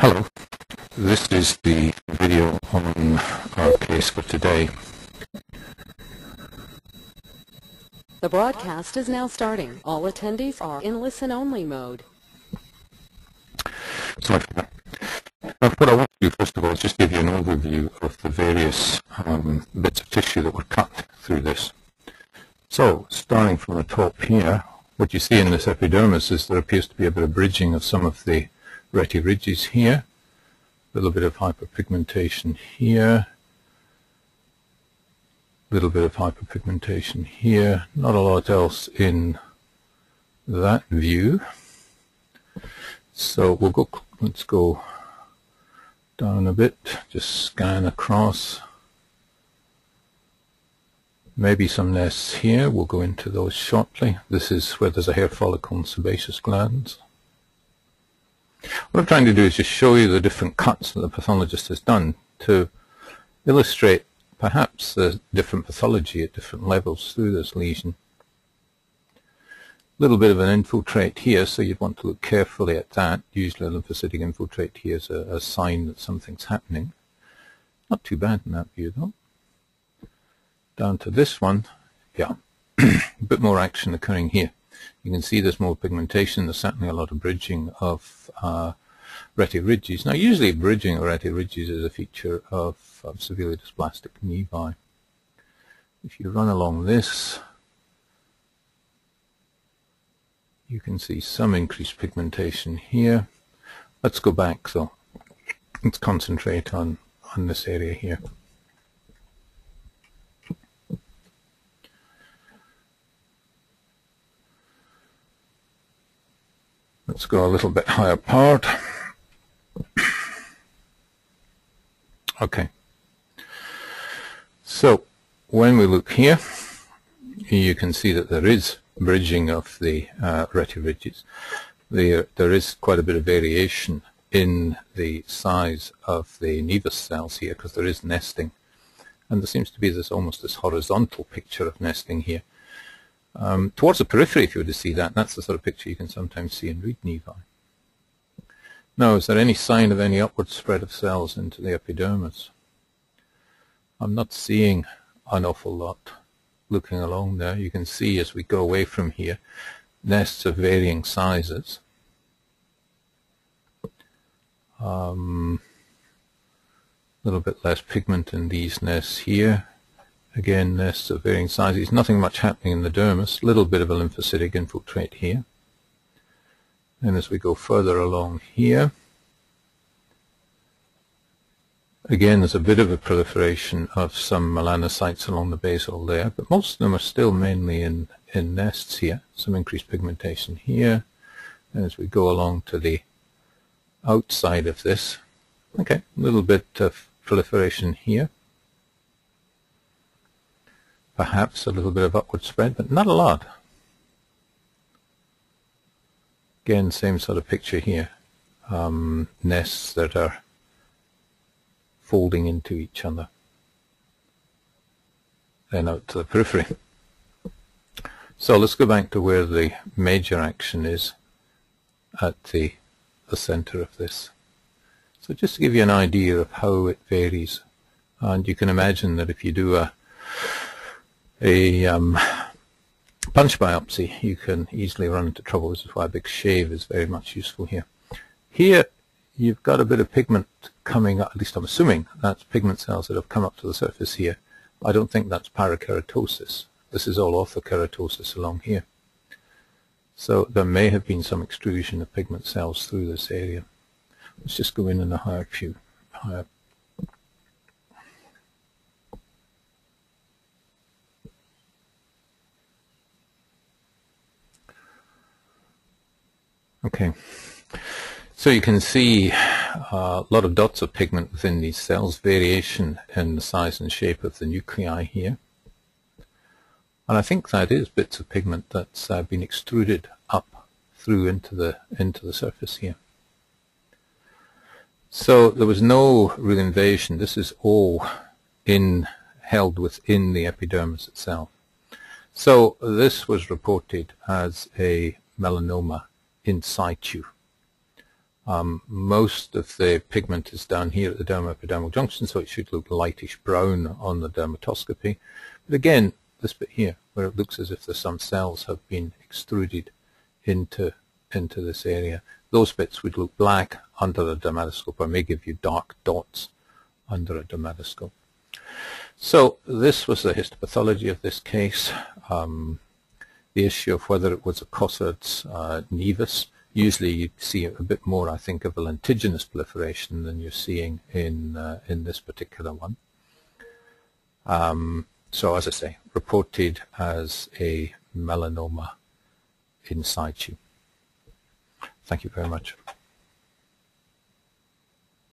Hello, this is the video on our case for today. The broadcast is now starting. All attendees are in listen-only mode. Sorry for that. What I want to do first of all is just give you an overview of the various bits of tissue that were cut through this. So, starting from the top here, what you see in this epidermis is there appears to be a bit of bridging of some of the rete ridges here, a little bit of hyperpigmentation here, a little bit of hyperpigmentation here, not a lot else in that view. So let's go down a bit, just scan across. Maybe some nests here, we'll go into those shortly. This is where there's a hair follicle and sebaceous glands. What I'm trying to do is just show you the different cuts that the pathologist has done to illustrate perhaps the different pathology at different levels through this lesion. A little bit of an infiltrate here, so you'd want to look carefully at that. Usually a lymphocytic infiltrate here is a sign that something's happening. Not too bad in that view though. Down to this one, yeah, a bit more action occurring here. You can see there's more pigmentation, there's certainly a lot of bridging of rete ridges. Now usually bridging of rete ridges is a feature of severely dysplastic nevi. If you run along this, you can see some increased pigmentation here. Let's go back though. Let's concentrate on this area here. Let's go a little bit higher powered. Okay. So when we look here, you can see that there is bridging of the rete ridges. There is quite a bit of variation in the size of the nevus cells here because there is nesting. And there seems to be almost this horizontal picture of nesting here. Towards the periphery, if you were to see that, that's the sort of picture you can sometimes see in reed nevi. Now, is there any sign of any upward spread of cells into the epidermis? I'm not seeing an awful lot looking along there. You can see as we go away from here, nests of varying sizes. A little bit less pigment in these nests here. Again, nests of varying sizes. Nothing much happening in the dermis. A little bit of a lymphocytic infiltrate here. And as we go further along here, again, there's a bit of a proliferation of some melanocytes along the basal there, but most of them are still mainly in nests here. Some increased pigmentation here. And as we go along to the outside of this, okay, a little bit of proliferation here. Perhaps a little bit of upward spread, but not a lot. Again, same sort of picture here. Nests that are folding into each other. Then out to the periphery. So let's go back to where the major action is at the center of this. So just to give you an idea of how it varies. And you can imagine that if you do a punch biopsy, you can easily run into trouble. This is why a big shave is very much useful here. Here, you've got a bit of pigment coming up, at least I'm assuming that's pigment cells that have come up to the surface here. I don't think that's parakeratosis. This is all orthokeratosis along here. So there may have been some extrusion of pigment cells through this area. Let's just go in a higher view. Okay, so you can see a lot of dots of pigment within these cells, variation in the size and shape of the nuclei here. And I think that is bits of pigment that's been extruded up through into the surface here. So there was no real invasion. This is all held within the epidermis itself. So this was reported as a melanoma in situ. Most of the pigment is down here at the dermoepidermal junction, so it should look lightish brown on the dermatoscopy. But again, this bit here, where it looks as if there's some cells have been extruded into this area, those bits would look black under a dermatoscope, or may give you dark dots under a dermatoscope. So this was the histopathology of this case. The issue of whether it was a Cosard's nevus. Usually you see a bit more, I think, of a lentiginous proliferation than you're seeing in this particular one. So as I say, reported as a melanoma in situ. Thank you very much.